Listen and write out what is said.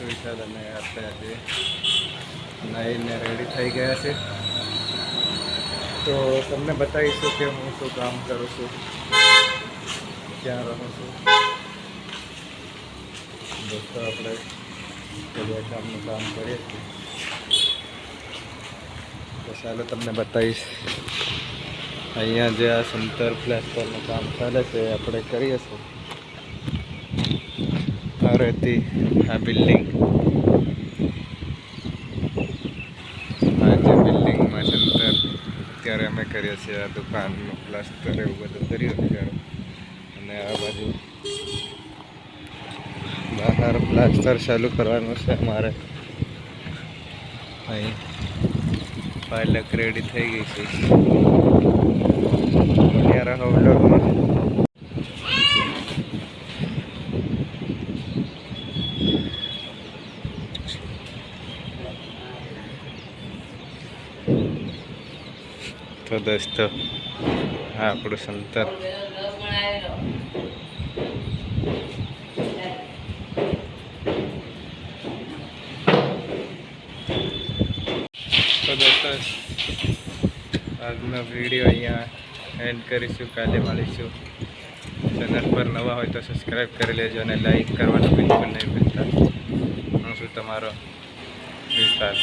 વિશાલ અને આપણે આજે નાઈને રેડી થઈ ગયા છે. તો તમને બતાવીશું કે હું શું કામ કરું છું, ક્યાં રહું છું. દોસ્તો આપણે બધા કામનું કામ કરીએ છીએ. તો ચાલો તમને બતાવીશ. અહીંયા જે આ સંતર પ્લાસ્ટરનું કામ ચાલે છે આપણે કરીએ છીએ. આ રહેતી આ બિલ્ડિંગ, આ જે બિલ્ડિંગમાં સંતર અત્યારે અમે કરીએ છીએ. આ દુકાનનું પ્લાસ્ટર એવું બધું કર્યું અત્યારે. અને આ બાજુ બહાર પ્લાસ્ટર ચાલુ કરવાનું છે અમારે. અહીં પાલક રેડી થઈ ગઈ છે. બન્યા રહો વ્લોગમાં. તો દોસ્તો આ આપણું સંતર. તો દોસ્તો આજનો વિડીયો અહીંયા એન્ડ કરીશું. કાલે મળીશું. ચેનલ પર નવા હોય તો સબસ્ક્રાઈબ કરી લેજો અને લાઈક કરવાનું બિલકુલ નહીં ભૂલતા. હું છું તમારો વિશાલ.